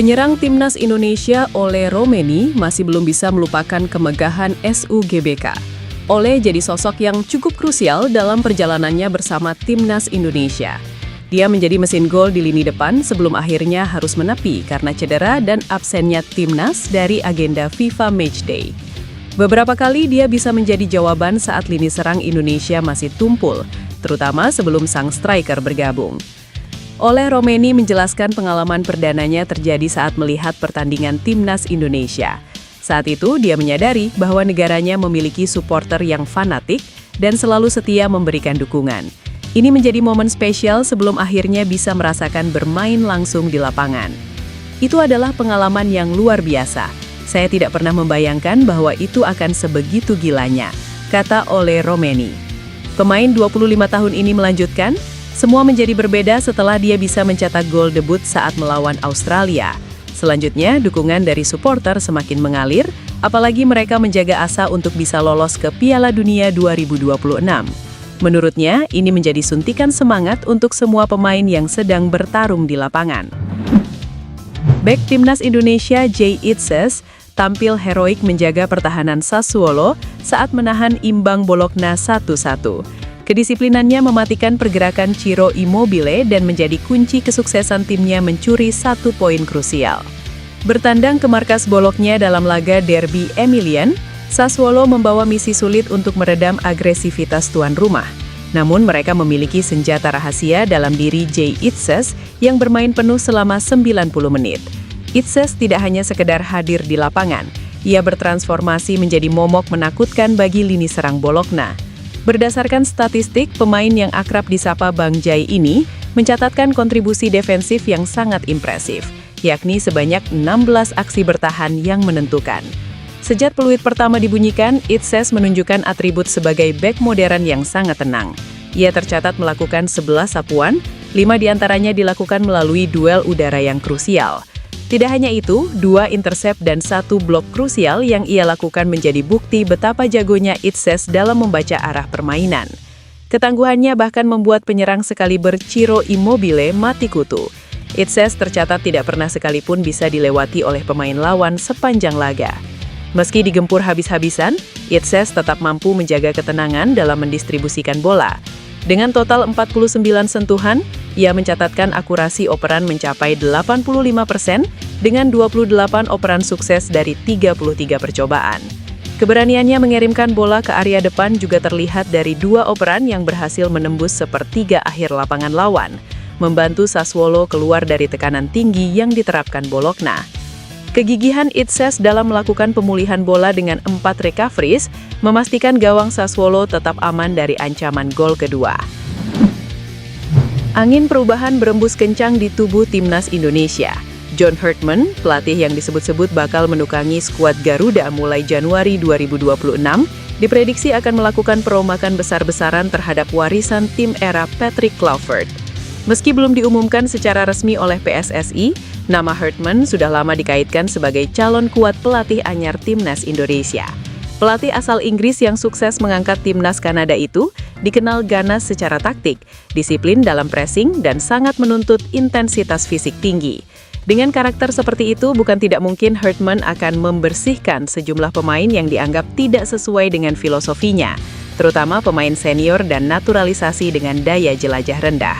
Penyerang timnas Indonesia Ole Romeni masih belum bisa melupakan kemegahan SUGBK. Ole jadi sosok yang cukup krusial dalam perjalanannya bersama timnas Indonesia. Dia menjadi mesin gol di lini depan sebelum akhirnya harus menepi karena cedera dan absennya timnas dari agenda FIFA Matchday. Beberapa kali dia bisa menjadi jawaban saat lini serang Indonesia masih tumpul, terutama sebelum sang striker bergabung. Ole Romeni menjelaskan pengalaman perdananya terjadi saat melihat pertandingan timnas Indonesia. Saat itu, dia menyadari bahwa negaranya memiliki supporter yang fanatik dan selalu setia memberikan dukungan. Ini menjadi momen spesial sebelum akhirnya bisa merasakan bermain langsung di lapangan. Itu adalah pengalaman yang luar biasa. Saya tidak pernah membayangkan bahwa itu akan sebegitu gilanya, kata Ole Romeni. Pemain 25 tahun ini melanjutkan, semua menjadi berbeda setelah dia bisa mencetak gol debut saat melawan Australia. Selanjutnya, dukungan dari supporter semakin mengalir, apalagi mereka menjaga asa untuk bisa lolos ke Piala Dunia 2026. Menurutnya, ini menjadi suntikan semangat untuk semua pemain yang sedang bertarung di lapangan. Bek timnas Indonesia Jay Itzes tampil heroik menjaga pertahanan Sassuolo saat menahan imbang Bologna 1-1. Kedisiplinannya mematikan pergerakan Ciro Immobile dan menjadi kunci kesuksesan timnya mencuri 1 poin krusial. Bertandang ke markas Bologna dalam laga Derby Emilian, Sassuolo membawa misi sulit untuk meredam agresivitas tuan rumah. Namun mereka memiliki senjata rahasia dalam diri Jay Itzes yang bermain penuh selama 90 menit. Itzes tidak hanya sekedar hadir di lapangan, ia bertransformasi menjadi momok menakutkan bagi lini serang Bologna. Berdasarkan statistik, pemain yang akrab disapa Bang Jay ini mencatatkan kontribusi defensif yang sangat impresif, yakni sebanyak 16 aksi bertahan yang menentukan. Sejak peluit pertama dibunyikan, Itzes menunjukkan atribut sebagai bek modern yang sangat tenang. Ia tercatat melakukan 11 sapuan, 5 diantaranya dilakukan melalui duel udara yang krusial. Tidak hanya itu, 2 intercept dan 1 blok krusial yang ia lakukan menjadi bukti betapa jagonya Itzes dalam membaca arah permainan. Ketangguhannya bahkan membuat penyerang sekaliber Ciro Immobile mati kutu. Itzes tercatat tidak pernah sekalipun bisa dilewati oleh pemain lawan sepanjang laga. Meski digempur habis-habisan, Itzes tetap mampu menjaga ketenangan dalam mendistribusikan bola. Dengan total 49 sentuhan, ia mencatatkan akurasi operan mencapai 85% dengan 28 operan sukses dari 33 percobaan. Keberaniannya mengirimkan bola ke area depan juga terlihat dari 2 operan yang berhasil menembus sepertiga akhir lapangan lawan, membantu Sassuolo keluar dari tekanan tinggi yang diterapkan Bologna. Kegigihan Itzes dalam melakukan pemulihan bola dengan 4 recoveries memastikan gawang Sassuolo tetap aman dari ancaman gol kedua. Angin perubahan berembus kencang di tubuh timnas Indonesia. John Herdman, pelatih yang disebut-sebut bakal menukangi skuad Garuda mulai Januari 2026, diprediksi akan melakukan perombakan besar-besaran terhadap warisan tim era Patrick Kluivert. Meski belum diumumkan secara resmi oleh PSSI, nama Herdman sudah lama dikaitkan sebagai calon kuat pelatih anyar timnas Indonesia. Pelatih asal Inggris yang sukses mengangkat timnas Kanada itu dikenal ganas secara taktik, disiplin dalam pressing, dan sangat menuntut intensitas fisik tinggi. Dengan karakter seperti itu, bukan tidak mungkin Herdman akan membersihkan sejumlah pemain yang dianggap tidak sesuai dengan filosofinya, terutama pemain senior dan naturalisasi dengan daya jelajah rendah.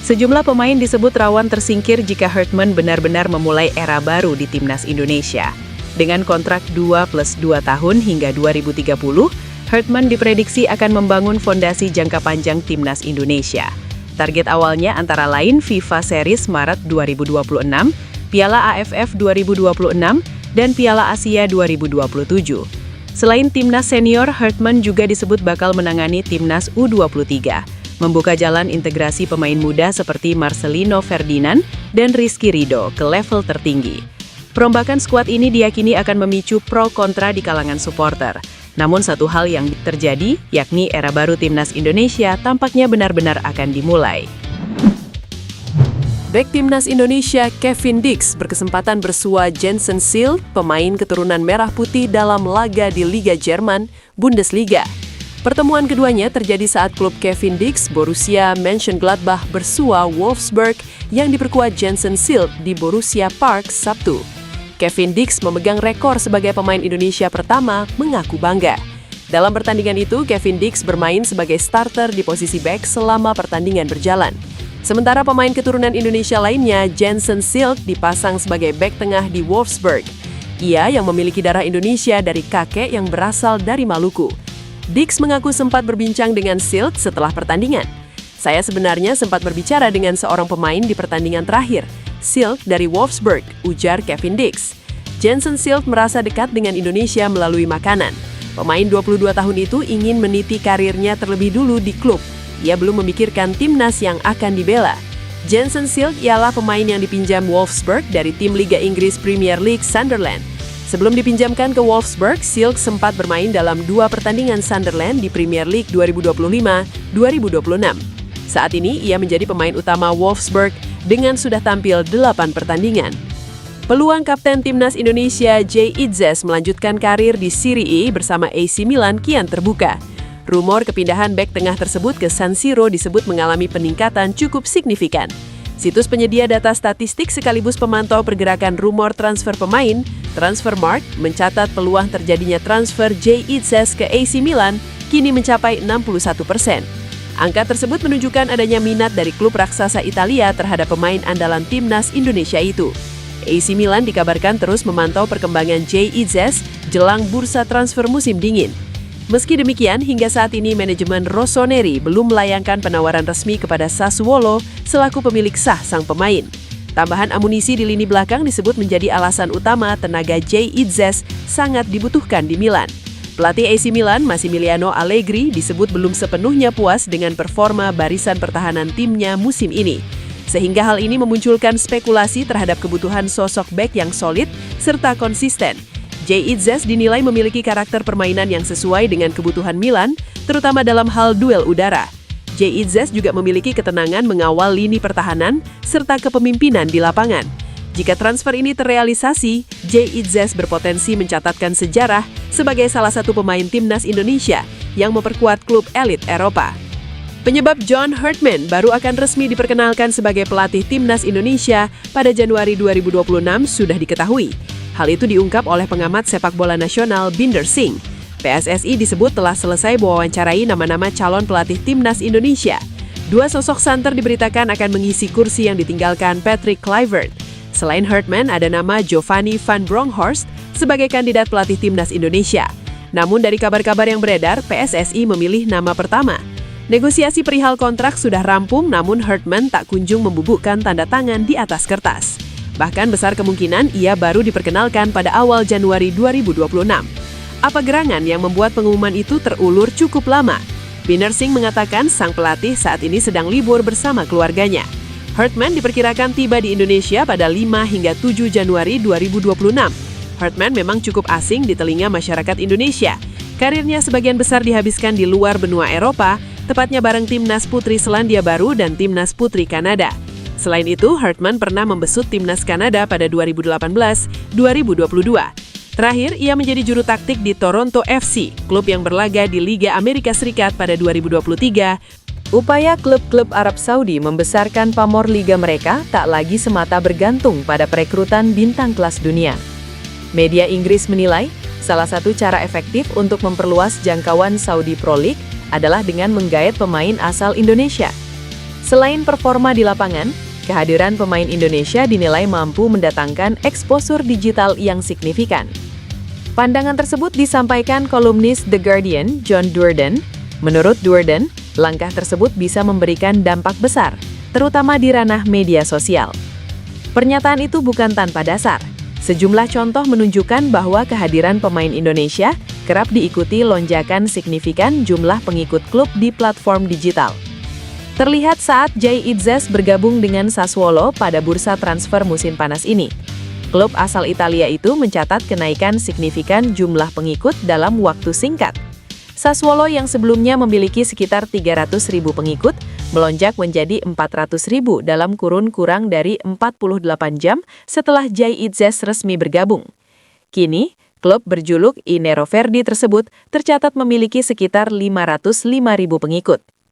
Sejumlah pemain disebut rawan tersingkir jika Herdman benar-benar memulai era baru di timnas Indonesia. Dengan kontrak 2+2 tahun hingga 2030, Herdman diprediksi akan membangun fondasi jangka panjang timnas Indonesia. Target awalnya antara lain FIFA Series Maret 2026, Piala AFF 2026, dan Piala Asia 2027. Selain timnas senior, Herdman juga disebut bakal menangani timnas U23. Membuka jalan integrasi pemain muda seperti Marcelino Ferdinand dan Rizky Ridho ke level tertinggi. Perombakan skuad ini diyakini akan memicu pro kontra di kalangan supporter. Namun satu hal yang terjadi, yakni era baru timnas Indonesia tampaknya benar-benar akan dimulai. Bek timnas Indonesia Kevin Dix berkesempatan bersua Jensen Seal, pemain keturunan merah putih dalam laga di Liga Jerman, Bundesliga. Pertemuan keduanya terjadi saat klub Kevin Dix, Borussia Mönchengladbach bersua Wolfsburg yang diperkuat Jensen Silt di Borussia Park Sabtu. Kevin Dix memegang rekor sebagai pemain Indonesia pertama, mengaku bangga. Dalam pertandingan itu, Kevin Dix bermain sebagai starter di posisi bek selama pertandingan berjalan. Sementara pemain keturunan Indonesia lainnya, Jensen Silt, dipasang sebagai bek tengah di Wolfsburg. Ia yang memiliki darah Indonesia dari kakek yang berasal dari Maluku. Dix mengaku sempat berbincang dengan Silt setelah pertandingan. Saya sebenarnya sempat berbicara dengan seorang pemain di pertandingan terakhir, Silt dari Wolfsburg, ujar Kevin Dix. Jensen Silt merasa dekat dengan Indonesia melalui makanan. Pemain 22 tahun itu ingin meniti karirnya terlebih dulu di klub. Ia belum memikirkan timnas yang akan dibela. Jensen Silt ialah pemain yang dipinjam Wolfsburg dari tim Liga Inggris Premier League Sunderland. Sebelum dipinjamkan ke Wolfsburg, Silt sempat bermain dalam 2 pertandingan Sunderland di Premier League 2025-2026. Saat ini, ia menjadi pemain utama Wolfsburg dengan sudah tampil 8 pertandingan. Peluang kapten timnas Indonesia Jay Itzes melanjutkan karir di Serie A bersama AC Milan kian terbuka. Rumor kepindahan bek tengah tersebut ke San Siro disebut mengalami peningkatan cukup signifikan. Situs penyedia data statistik sekaligus pemantau pergerakan rumor transfer pemain, Transfermarkt, mencatat peluang terjadinya transfer Jay Itzes ke AC Milan kini mencapai 61%. Angka tersebut menunjukkan adanya minat dari klub raksasa Italia terhadap pemain andalan timnas Indonesia itu. AC Milan dikabarkan terus memantau perkembangan Jay Itzes jelang bursa transfer musim dingin. Meski demikian, hingga saat ini manajemen Rossoneri belum melayangkan penawaran resmi kepada Sassuolo selaku pemilik sah sang pemain. Tambahan amunisi di lini belakang disebut menjadi alasan utama tenaga Jay Itzes sangat dibutuhkan di Milan. Pelatih AC Milan, Massimiliano Allegri, disebut belum sepenuhnya puas dengan performa barisan pertahanan timnya musim ini. Sehingga hal ini memunculkan spekulasi terhadap kebutuhan sosok bek yang solid serta konsisten. Jay Itzes dinilai memiliki karakter permainan yang sesuai dengan kebutuhan Milan, terutama dalam hal duel udara. Jay Itzes juga memiliki ketenangan mengawal lini pertahanan serta kepemimpinan di lapangan. Jika transfer ini terrealisasi, Jay Itzes berpotensi mencatatkan sejarah sebagai salah satu pemain timnas Indonesia yang memperkuat klub elit Eropa. Penyebab John Herdman baru akan resmi diperkenalkan sebagai pelatih timnas Indonesia pada Januari 2026 sudah diketahui. Hal itu diungkap oleh pengamat sepak bola nasional Binder Singh. PSSI disebut telah selesai mewawancarai nama-nama calon pelatih timnas Indonesia. 2 sosok santer diberitakan akan mengisi kursi yang ditinggalkan Patrick Kluivert. Selain Herdman, ada nama Giovanni van Bronckhorst sebagai kandidat pelatih timnas Indonesia. Namun dari kabar-kabar yang beredar, PSSI memilih nama pertama. Negosiasi perihal kontrak sudah rampung, namun Herdman tak kunjung membubukkan tanda tangan di atas kertas. Bahkan besar kemungkinan ia baru diperkenalkan pada awal Januari 2026. Apa gerangan yang membuat pengumuman itu terulur cukup lama? Binder Singh mengatakan sang pelatih saat ini sedang libur bersama keluarganya. Herdman diperkirakan tiba di Indonesia pada 5 hingga 7 Januari 2026. Herdman memang cukup asing di telinga masyarakat Indonesia. Karirnya sebagian besar dihabiskan di luar benua Eropa, tepatnya bareng timnas putri Selandia Baru dan timnas putri Kanada. Selain itu, Herdman pernah membesut timnas Kanada pada 2018-2022. Terakhir, ia menjadi juru taktik di Toronto FC, klub yang berlaga di Liga Amerika Serikat pada 2023. Upaya klub-klub Arab Saudi membesarkan pamor liga mereka tak lagi semata bergantung pada perekrutan bintang kelas dunia. Media Inggris menilai, salah satu cara efektif untuk memperluas jangkauan Saudi Pro League adalah dengan menggait pemain asal Indonesia. Selain performa di lapangan, kehadiran pemain Indonesia dinilai mampu mendatangkan eksposur digital yang signifikan. Pandangan tersebut disampaikan kolumnis The Guardian, John Durden. Menurut Durden, langkah tersebut bisa memberikan dampak besar, terutama di ranah media sosial. Pernyataan itu bukan tanpa dasar. Sejumlah contoh menunjukkan bahwa kehadiran pemain Indonesia kerap diikuti lonjakan signifikan jumlah pengikut klub di platform digital. Terlihat saat Jay Itzes bergabung dengan Sassuolo pada bursa transfer musim panas ini. Klub asal Italia itu mencatat kenaikan signifikan jumlah pengikut dalam waktu singkat. Sassuolo yang sebelumnya memiliki sekitar 300.000 pengikut, melonjak menjadi 400.000 dalam kurun kurang dari 48 jam setelah Jay Itzes resmi bergabung. Kini, Klub berjuluk I Nero Verdi tersebut tercatat memiliki sekitar 505.000 pengikut.